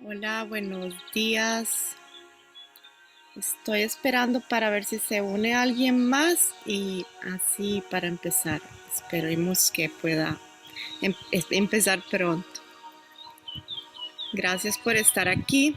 Hola, buenos días. Estoy esperando para ver si se une alguien más y así para empezar. Esperemos que pueda empezar pronto. Gracias por estar aquí.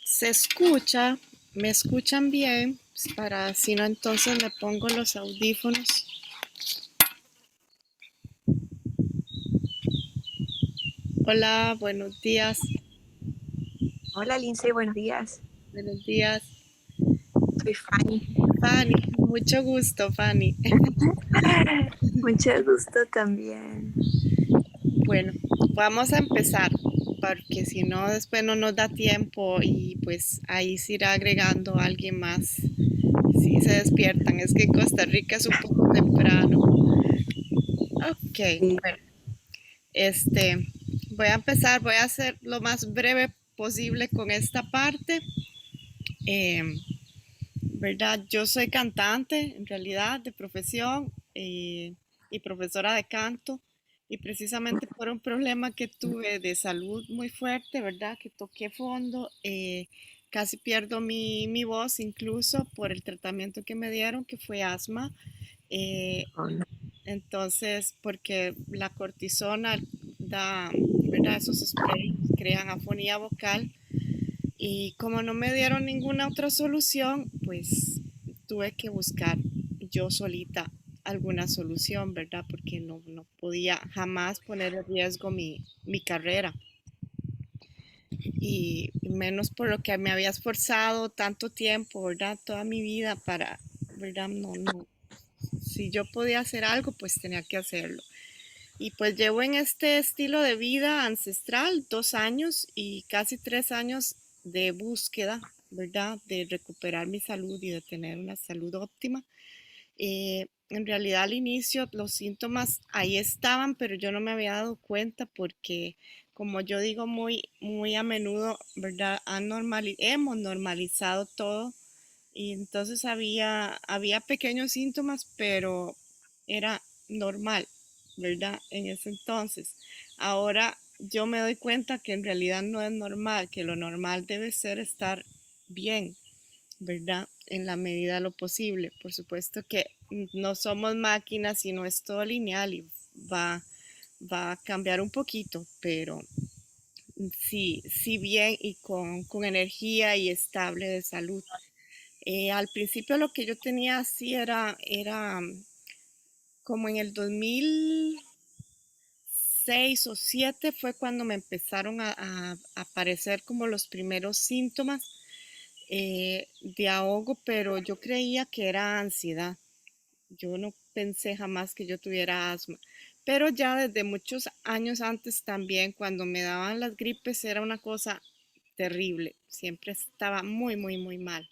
¿Se escucha? ¿Me escuchan bien? Pues para si no, entonces me pongo los audífonos. Hola, buenos días. Hola Lindsay, buenos días. Buenos días. Soy Fanny. Fanny, mucho gusto, Fanny. Mucho gusto también. Bueno, vamos a empezar, porque si no, después no nos da tiempo y pues ahí se irá agregando alguien más si se despiertan. Es que en Costa Rica es un poco temprano. Ok, Sí. bueno, este, voy a empezar, voy a hacer lo más breve posible con esta parte. Em, ¿Verdad? Yo soy cantante, en realidad, de profesión y profesora de canto. Y precisamente por un problema que tuve de salud muy fuerte, ¿verdad? Que toqué fondo, casi pierdo mi voz, incluso por el tratamiento que me dieron, que fue asma. Eh, Hola. entonces, porque la cortisona da, ¿verdad? Esos sprays crean afonía vocal y como no me dieron ninguna otra solución, pues tuve que buscar yo solita alguna solución, ¿verdad? Porque no podía jamás poner en riesgo mi carrera. Y menos por lo que me había esforzado tanto tiempo, ¿verdad? Toda mi vida para, ¿verdad? No. Si yo podía hacer algo, pues tenía que hacerlo. Y pues llevo en este estilo de vida ancestral 2 años y casi 3 años de búsqueda, ¿verdad? De recuperar mi salud y de tener una salud óptima. En realidad al inicio los síntomas ahí estaban, pero yo no me había dado cuenta porque, como yo digo muy a menudo, ¿verdad? Hemos normalizado todo y entonces había pequeños síntomas, pero era normal, ¿verdad? En ese entonces. Ahora yo me doy cuenta que en realidad no es normal, que lo normal debe ser estar bien, ¿verdad? En la medida de lo posible. Por supuesto que no somos máquinas y no es todo lineal y va a cambiar un poquito, pero sí bien y con energía y estable de salud. Al principio lo que yo tenía así era como en el 2006 o 2007 fue cuando me empezaron a aparecer como los primeros síntomas de ahogo, pero yo creía que era ansiedad. Yo no pensé jamás que yo tuviera asma. Pero ya desde muchos años antes también, cuando me daban las gripes, era una cosa terrible. Siempre estaba muy mal.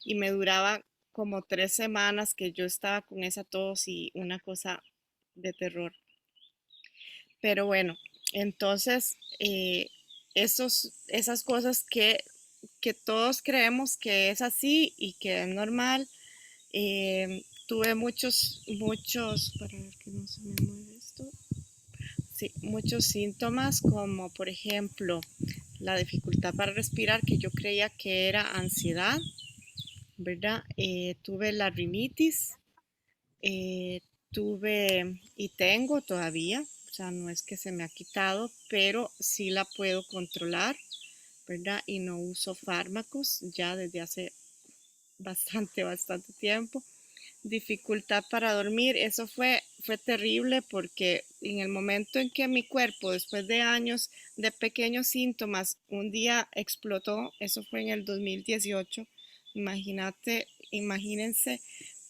Y me duraba como 3 semanas que yo estaba con esa tos y una cosa de terror. Pero bueno, entonces esas cosas que todos creemos que es así y que es normal. Tuve para ver que no se me mueve esto. Sí, muchos síntomas como por ejemplo la dificultad para respirar que yo creía que era ansiedad, ¿verdad? Tuve la rinitis, eh, tuve y tengo todavía, o sea, no es que se me ha quitado, pero sí la puedo controlar, ¿verdad? Y no uso fármacos ya desde hace bastante tiempo. dificultad para dormir. Eso fue terrible porque en el momento en que mi cuerpo, después de años de pequeños síntomas, un día explotó, eso fue en el 2018. Imagínense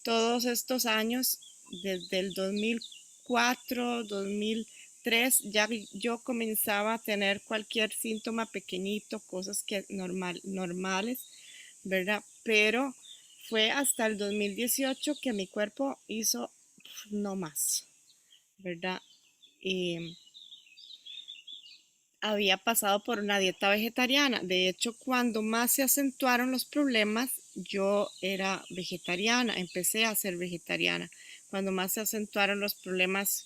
todos estos años, desde el 2004, 2003, ya yo comenzaba a tener cualquier síntoma pequeñito, cosas que normales, ¿verdad? Pero fue hasta el 2018 que mi cuerpo hizo no más, ¿verdad? Y había pasado por una dieta vegetariana. De hecho, cuando más se acentuaron los problemas, yo era vegetariana, empecé a ser vegetariana. Cuando más se acentuaron los problemas,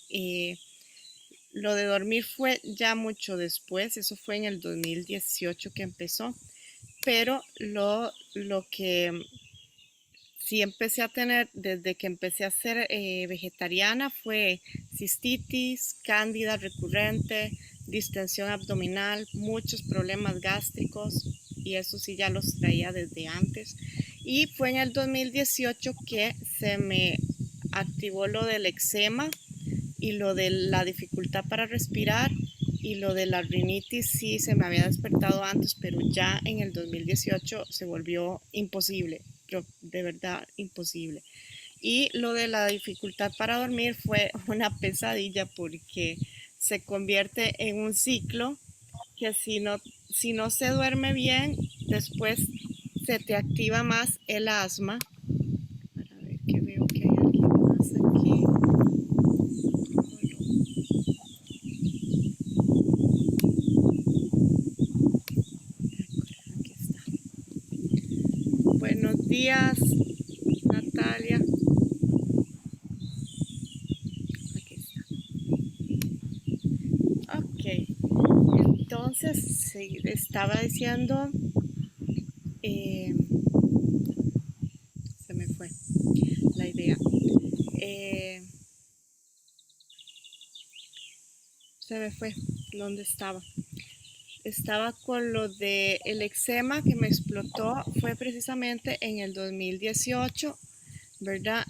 lo de dormir fue ya mucho después, eso fue en el 2018 que empezó, pero lo que sí empecé a tener desde que empecé a ser vegetariana fue cistitis, cándida recurrente, distensión abdominal, muchos problemas gástricos y eso sí ya los traía desde antes. Y fue en el 2018 que se me activó lo del eczema y lo de la dificultad para respirar y lo de la rinitis sí se me había despertado antes, pero ya en el 2018 se volvió imposible, pero de verdad imposible. Y lo de la dificultad para dormir fue una pesadilla porque se convierte en un ciclo que si no se duerme bien, después se te activa más el asma. Para ver que veo que hay alguien más aquí. Aquí está. Buenos días, Natalia. Aquí está. Ok. Entonces, sí, estaba diciendo, eh, se me fue la idea. Eh, se me fue. ¿Dónde estaba? Estaba con lo de el eczema que me explotó, fue precisamente en el 2018, ¿verdad?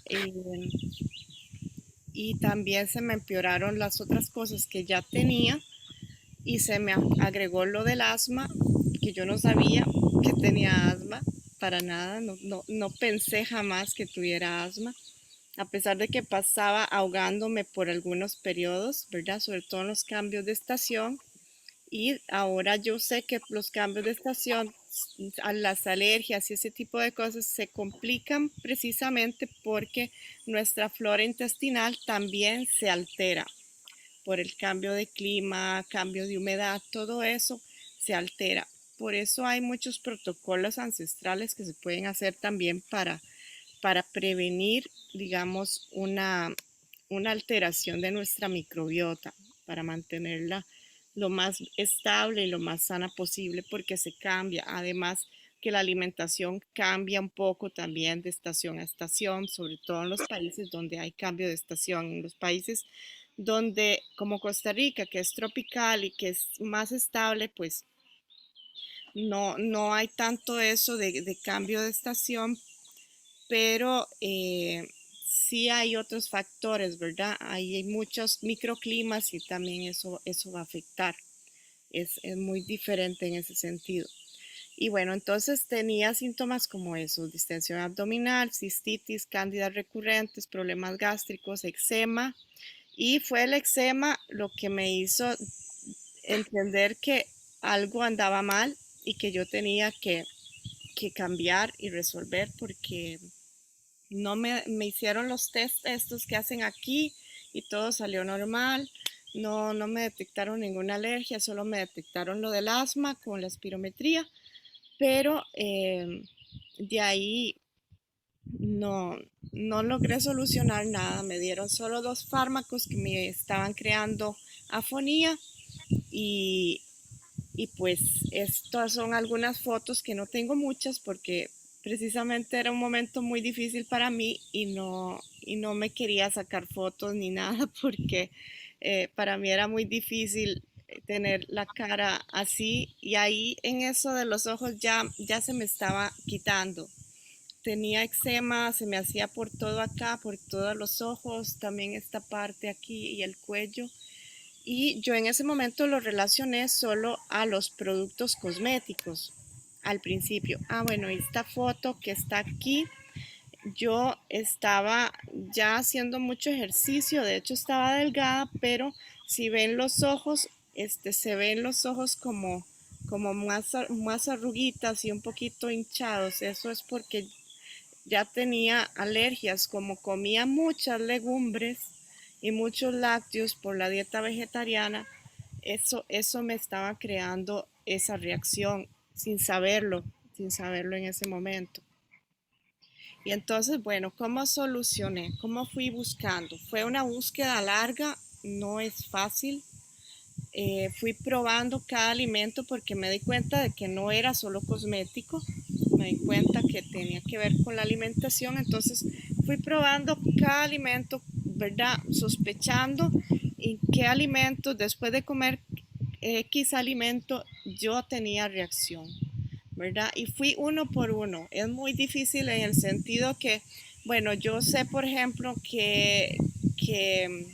Y también se me empeoraron las otras cosas que ya tenía y se me agregó lo del asma, que yo no sabía que tenía asma para nada, no pensé jamás que tuviera asma, a pesar de que pasaba ahogándome por algunos periodos, ¿verdad? Sobre todo en los cambios de estación. Y ahora yo sé que los cambios de estación, las alergias y ese tipo de cosas se complican precisamente porque nuestra flora intestinal también se altera por el cambio de clima, cambio de humedad, todo eso se altera. Por eso hay muchos protocolos ancestrales que se pueden hacer también para prevenir, digamos, una alteración de nuestra microbiota, para mantenerla lo más estable y lo más sana posible, porque se cambia. Además, que la alimentación cambia un poco también de estación a estación, sobre todo en los países donde hay cambio de estación. En los países donde, como Costa Rica, que es tropical y que es más estable, pues no hay tanto eso de cambio de estación, pero sí hay otros factores, ¿verdad? Ahí hay muchos microclimas y también eso va a afectar. Es muy diferente en ese sentido. Y bueno, entonces tenía síntomas como eso, distensión abdominal, cistitis, cándidas recurrentes, problemas gástricos, eczema. Y fue el eczema lo que me hizo entender que algo andaba mal y que yo tenía que cambiar y resolver porque no me hicieron los test estos que hacen aquí y todo salió normal. No me detectaron ninguna alergia, solo me detectaron lo del asma con la espirometría, pero de ahí no, no logré solucionar nada. Me dieron solo dos fármacos que me estaban creando afonía y, y pues estas son algunas fotos que no tengo muchas porque precisamente era un momento muy difícil para mí y no me quería sacar fotos ni nada porque para mí era muy difícil tener la cara así y ahí en eso de los ojos ya se me estaba quitando, tenía eczema, se me hacía por todo acá, por todos los ojos, también esta parte aquí y el cuello. Y yo en ese momento lo relacioné solo a los productos cosméticos al principio. Ah, bueno, esta foto que está aquí, yo estaba ya haciendo mucho ejercicio, de hecho estaba delgada, pero si ven los ojos, se ven los ojos como más arruguitas y un poquito hinchados. Eso es porque ya tenía alergias, como comía muchas legumbres y muchos lácteos por la dieta vegetariana. Eso me estaba creando esa reacción sin saberlo en ese momento. Y entonces, bueno, ¿cómo solucioné? ¿Cómo fui buscando? Fue una búsqueda larga, no es fácil. Fui probando cada alimento porque me di cuenta de que no era solo cosmético, me di cuenta que tenía que ver con la alimentación, entonces fui probando cada alimento, ¿verdad? Sospechando en qué alimentos después de comer X alimento yo tenía reacción, ¿verdad? Y fui uno por uno. Es muy difícil en el sentido que, bueno, yo sé, por ejemplo, que que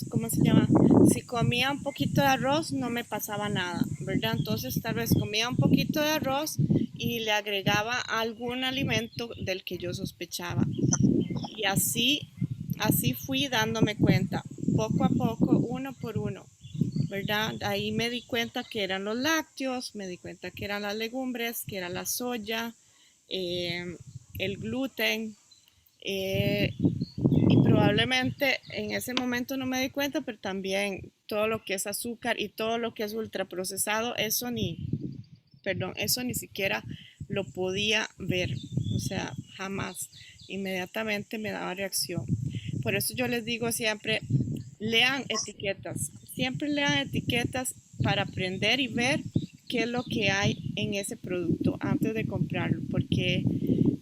¿cómo se llama? Si comía un poquito de arroz no me pasaba nada, ¿verdad? Entonces tal vez comía un poquito de arroz y le agregaba algún alimento del que yo sospechaba. Y así fui dándome cuenta, poco a poco, uno por uno, ¿verdad? Ahí me di cuenta que eran los lácteos, me di cuenta que eran las legumbres, que era la soya, eh, el gluten, y probablemente en ese momento no me di cuenta, pero también todo lo que es azúcar y todo lo que es ultraprocesado, eso ni siquiera lo podía ver, o sea, jamás, inmediatamente me daba reacción. Por eso yo les digo siempre, lean etiquetas, siempre lean etiquetas para aprender y ver qué es lo que hay en ese producto antes de comprarlo, porque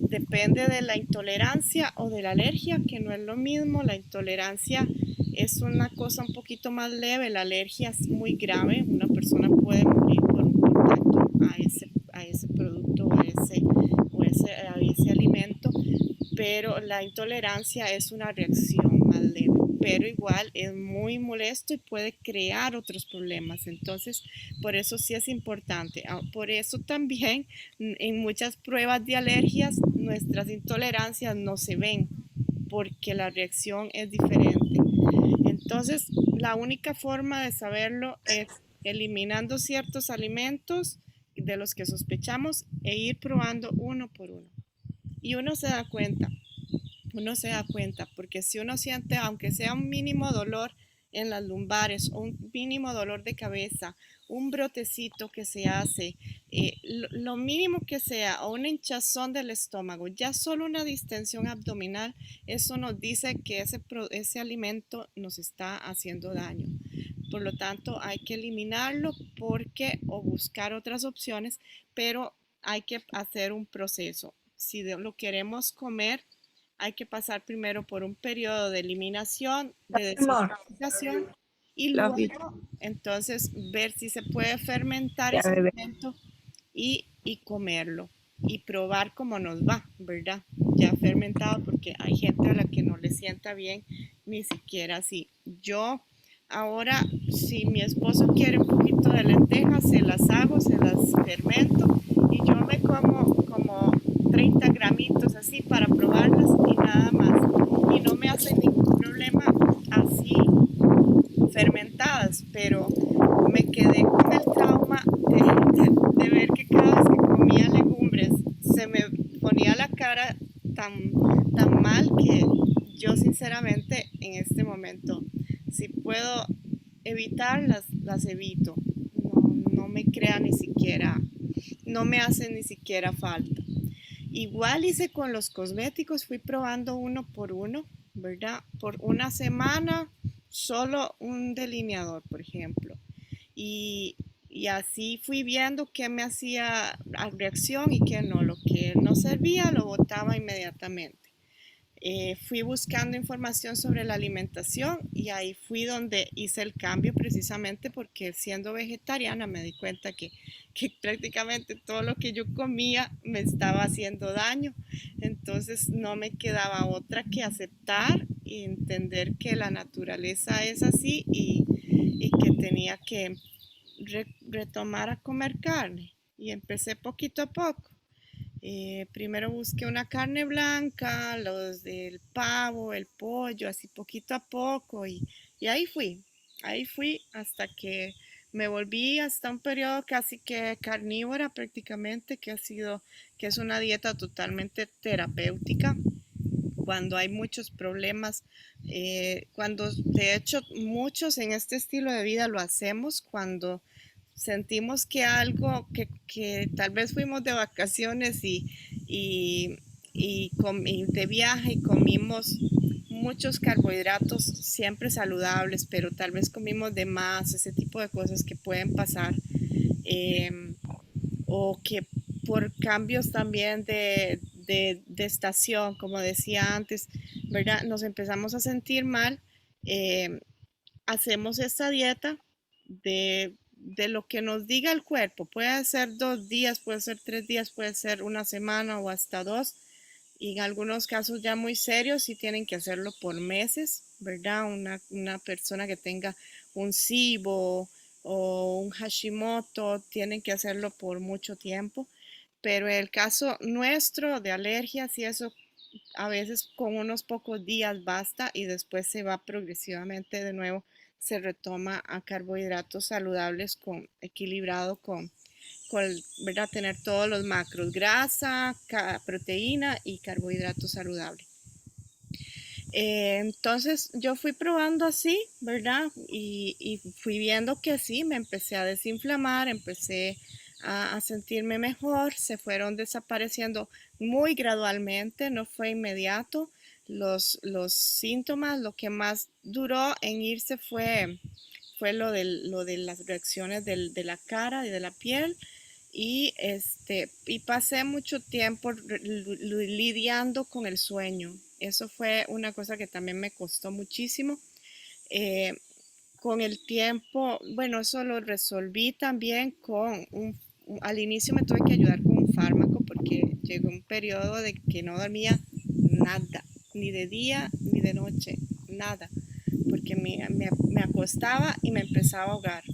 depende de la intolerancia o de la alergia, que no es lo mismo. La intolerancia es una cosa un poquito más leve, la alergia es muy grave. Una persona puede morir por un contacto a ese producto a ese alimento, pero la intolerancia es una reacción más leve, pero igual es muy molesto y puede crear otros problemas. Entonces, por eso sí es importante. Por eso también en muchas pruebas de alergias nuestras intolerancias no se ven porque la reacción es diferente. Entonces, la única forma de saberlo es eliminando ciertos alimentos de los que sospechamos e ir probando uno por uno. Y uno se da cuenta, porque si uno siente, aunque sea un mínimo dolor en las lumbares o un mínimo dolor de cabeza, un brotecito que se hace, lo mínimo que sea, o una hinchazón del estómago, ya solo una distensión abdominal, eso nos dice que ese alimento nos está haciendo daño. Por lo tanto, hay que eliminarlo o buscar otras opciones, pero hay que hacer un proceso. Si lo queremos comer, hay que pasar primero por un periodo de eliminación, de Amor, desintoxicación y los bichos, luego entonces ver si se puede fermentar ya ese bebé. alimento y comerlo y probar cómo nos va, ¿verdad? Ya fermentado, porque hay gente a la que no le sienta bien ni siquiera así. Yo ahora, si mi esposo quiere un poquito de lentejas, se las hago, se las fermento y yo me como 30 gramitos así para probarlas y nada más. Y no me hace ningún problema así fermentadas, pero me quedé con el trauma de ver que cada vez que comía legumbres se me ponía la cara tan, tan mal que yo sinceramente en este momento, si puedo evitarlas, las evito. No me crea ni siquiera, no me hace ni siquiera falta. Igual hice con los cosméticos, fui probando uno por uno, ¿verdad? Por una semana, solo un delineador, por ejemplo. Y, y así fui viendo qué me hacía reacción y qué no. Lo que no servía lo botaba inmediatamente. fui buscando información sobre la alimentación y ahí fui donde hice el cambio precisamente porque siendo vegetariana me di cuenta que prácticamente todo lo que yo comía me estaba haciendo daño. Entonces no me quedaba otra que aceptar y entender que la naturaleza es así y que tenía que retomar a comer carne. Y empecé poquito a poco. Primero busqué una carne blanca, los del pavo, el pollo, así poquito a poco y ahí fui hasta que me volví hasta un periodo casi que carnívora prácticamente, que es una dieta totalmente terapéutica cuando hay muchos problemas, cuando de hecho muchos en este estilo de vida lo hacemos cuando sentimos que algo, que tal vez fuimos de vacaciones y, y de viaje y comimos muchos carbohidratos siempre saludables, pero tal vez comimos de más, ese tipo de cosas que pueden pasar. eh, o que por cambios también de estación, como decía antes, ¿verdad? Nos empezamos a sentir mal, eh, hacemos esta dieta de lo que nos diga el cuerpo. Puede ser 2 días, puede ser 3 días, puede ser una semana o hasta dos. Y en algunos casos ya muy serios sí tienen que hacerlo por meses, ¿verdad? Una persona que tenga un SIBO o un Hashimoto tienen que hacerlo por mucho tiempo. Pero el caso nuestro de alergias y eso, a veces con unos pocos días basta y después se va progresivamente de nuevo, se retoma a carbohidratos saludables equilibrado con, ¿verdad? Tener todos los macros, grasa, proteína y carbohidratos saludables. Entonces yo fui probando así, ¿verdad? Y fui viendo que sí, me empecé a desinflamar, empecé a sentirme mejor, se fueron desapareciendo muy gradualmente, no fue inmediato. Los síntomas, lo que más duró en irse fue lo de las reacciones de la cara y de la piel. Y pasé mucho tiempo lidiando con el sueño. Eso fue una cosa que también me costó muchísimo. Eh, con el tiempo, bueno, eso lo resolví también al inicio me tuve que ayudar con un fármaco porque llegó un periodo de que no dormía nada, ni de día ni de noche, nada, porque me acostaba y me empezaba a ahogar,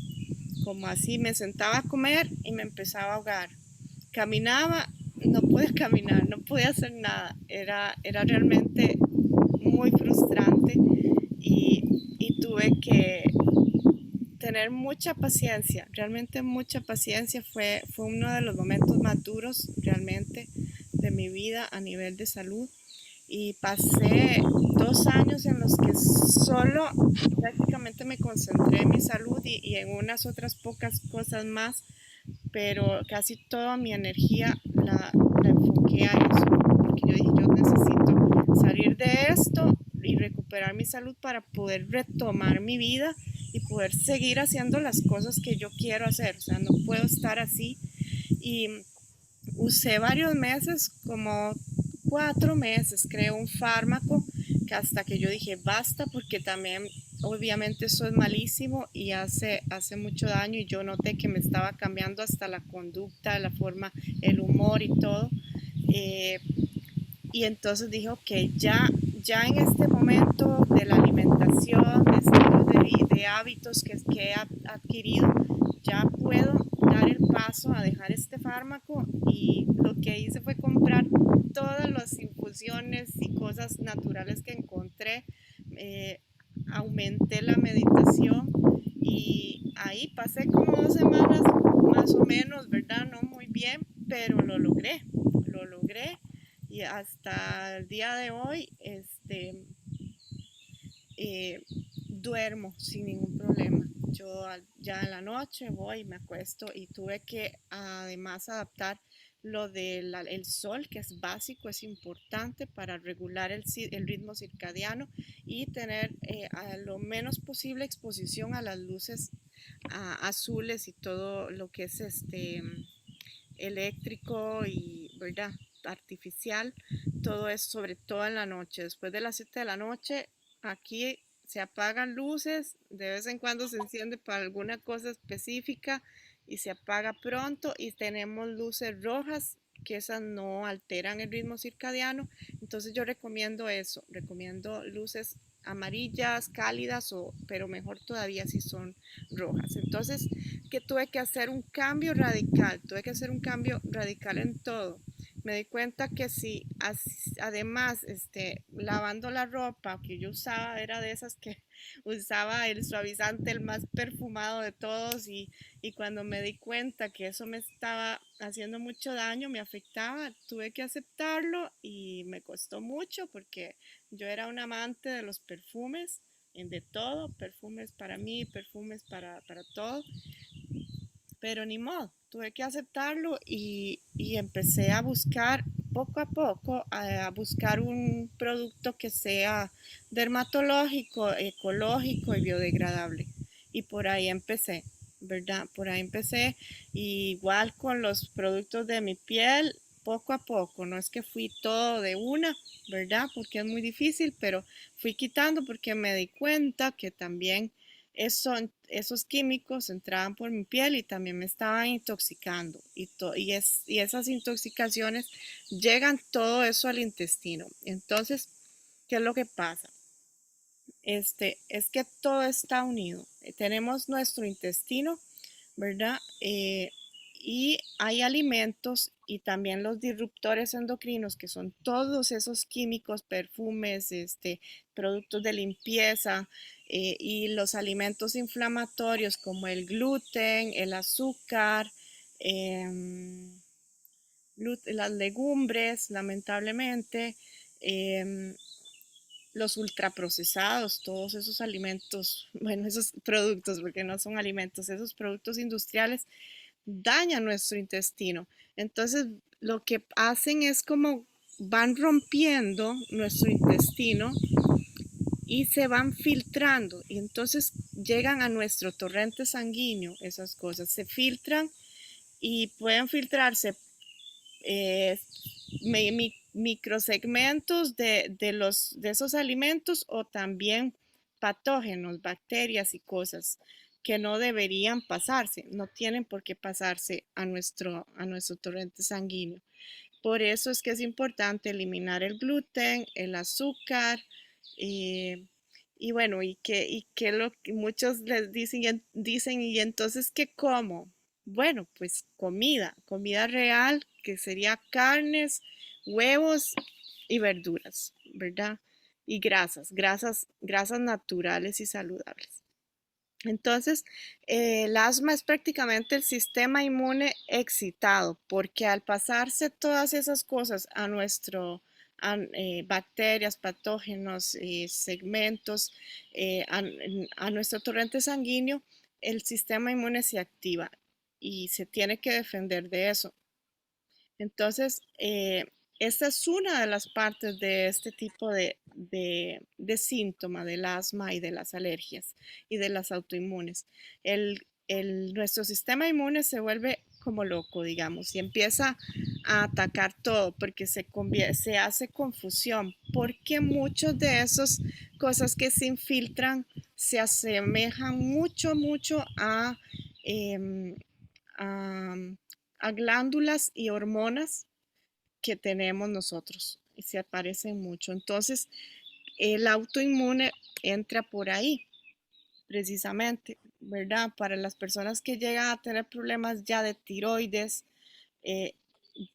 como así, me sentaba a comer y me empezaba a ahogar. Caminaba, no podía caminar, no podía hacer nada. Era realmente muy frustrante y tuve que tener mucha paciencia, realmente mucha paciencia. Fue uno de los momentos más duros realmente de mi vida a nivel de salud. Y pasé 2 años en los que solo prácticamente me concentré en mi salud y en unas otras pocas cosas más, pero casi toda mi energía la enfoqué a eso, porque yo dije, yo necesito salir de esto y recuperar mi salud para poder retomar mi vida y poder seguir haciendo las cosas que yo quiero hacer. O sea, no puedo estar así. Y usé varios meses, como 4 meses, creo, un fármaco que hasta que yo dije basta, porque también obviamente eso es malísimo y hace mucho daño y yo noté que me estaba cambiando hasta la conducta, la forma, el humor y todo. Eh, y entonces dije, ok, ya en este momento de la alimentación, de estilos de hábitos que he adquirido, ya puedo dar el paso a dejar este fármaco y lo que hice fue comprar todas las infusiones y cosas naturales que encontré. eh, Aumenté la meditación y ahí pasé como 2 semanas más o menos, ¿verdad? No muy bien, pero lo logré y hasta el día de hoy duermo sin ningún problema. Yo ya en la noche voy y me acuesto y tuve que además adaptar lo del el sol, que es básico, es importante para regular el ritmo circadiano y tener a lo menos posible exposición a las luces azules y todo lo que es eléctrico y, ¿verdad? artificial, todo es sobre todo en la noche. Después de las 7 de la noche, aquí se apagan luces, de vez en cuando se enciende para alguna cosa específica y se apaga pronto y tenemos luces rojas que esas no alteran el ritmo circadiano. Entonces yo recomiendo eso, recomiendo luces amarillas, cálidas, pero mejor todavía si son rojas. Entonces, que tuve que hacer un cambio radical, tuve que hacer un cambio radical en todo. Me di cuenta que si además lavando la ropa que yo usaba era de esas que usaba el suavizante el más perfumado de todos y cuando me di cuenta que eso me estaba haciendo mucho daño, me afectaba, tuve que aceptarlo y me costó mucho porque yo era un amante de los perfumes, de todo, perfumes para mí, perfumes para todo, pero ni modo, tuve que aceptarlo y empecé a buscar poco a poco, a buscar un producto que sea dermatológico, ecológico y biodegradable. Y por ahí empecé, ¿verdad? Por ahí empecé, igual con los productos de mi piel, poco a poco, no es que fui todo de una, ¿verdad? Porque es muy difícil, pero fui quitando porque me di cuenta que también esos químicos entraban por mi piel y también me estaban intoxicando. Y esas intoxicaciones llegan todo eso al intestino. Entonces, ¿qué es lo que pasa? Es que todo está unido. Tenemos nuestro intestino, ¿verdad? Y hay alimentos y también los disruptores endocrinos, que son todos esos químicos, perfumes, productos de limpieza y los alimentos inflamatorios como el gluten, el azúcar, em, las legumbres, lamentablemente, em, los ultraprocesados, todos esos alimentos, bueno, esos productos, porque no son alimentos, esos productos industriales dañan nuestro intestino. Entonces, lo que hacen es como van rompiendo nuestro intestino y se van filtrando y entonces llegan a nuestro torrente sanguíneo, esas cosas se filtran y pueden filtrarse eh, microsegmentos de esos alimentos o también patógenos, bacterias y cosas que no deberían pasarse, no tienen por qué pasarse a nuestro torrente sanguíneo. Por eso es que es importante eliminar el gluten, el azúcar eh, y bueno, y que lo que muchos les dicen, y entonces, ¿qué como? Bueno, pues comida real, que sería carnes, huevos y verduras, ¿verdad? Y grasas naturales y saludables. Entonces, el asma es prácticamente el sistema inmune excitado, porque al pasarse todas esas cosas a bacterias, patógenos, segmentos, a nuestro torrente sanguíneo, el sistema inmune se activa y se tiene que defender de eso. Entonces, esta es una de las partes de este tipo de síntoma del asma y de las alergias y de las autoinmunes. Nuestro sistema inmune se vuelve como loco, digamos, y empieza a atacar todo porque se hace confusión, porque muchos de esas cosas que se infiltran se asemejan mucho em, a a glándulas y hormonas que tenemos nosotros y se aparecen mucho. Entonces, el autoinmune entra por ahí, precisamente, ¿verdad? Para las personas que llegan a tener problemas ya de tiroides, eh,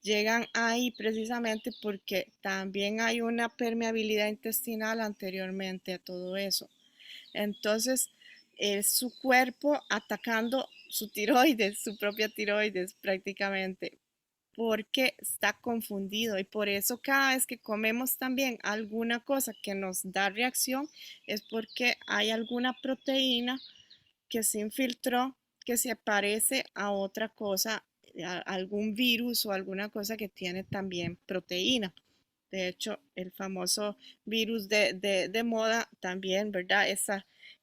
llegan ahí precisamente porque también hay una permeabilidad intestinal anteriormente a todo eso. Entonces, es su cuerpo atacando su tiroides, su propia tiroides prácticamente, porque está confundido y por eso cada vez que comemos también alguna cosa que nos da reacción es porque hay alguna proteína que se infiltró, que se parece a otra cosa, a algún virus o alguna cosa que tiene también proteína. De hecho, el famoso virus de moda también, ¿verdad?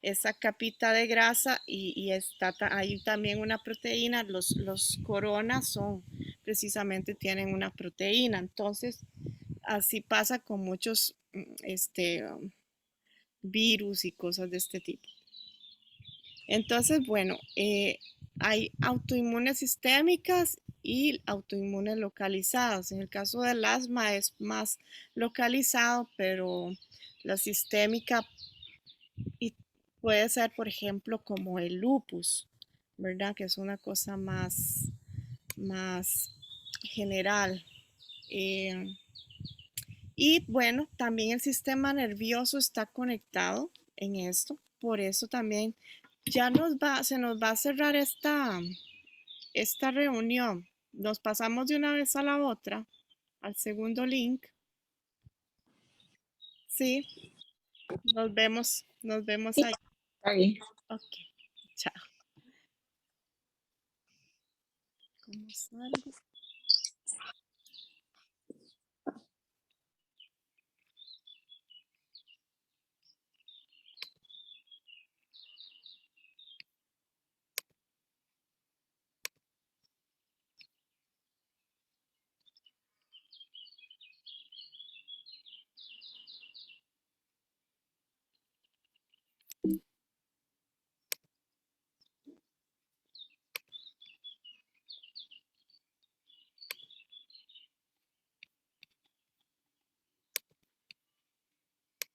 esa capita de grasa y hay también una proteína. Los coronas son precisamente tienen una proteína. Entonces, así pasa con muchos virus y cosas de este tipo. Entonces, bueno, hay autoinmunes sistémicas y autoinmunes localizadas. En el caso del asma es más localizado, pero la sistémica y puede ser, por ejemplo, como el lupus, ¿verdad? Que es una cosa más general. Eh, y bueno, también el sistema nervioso está conectado en esto. Por eso también ya se nos va a cerrar esta reunión. Nos pasamos de una vez a la otra, al segundo link. Sí, nos vemos Sí, ahí. está bien. Ok, chao. ¿Cómo salgo?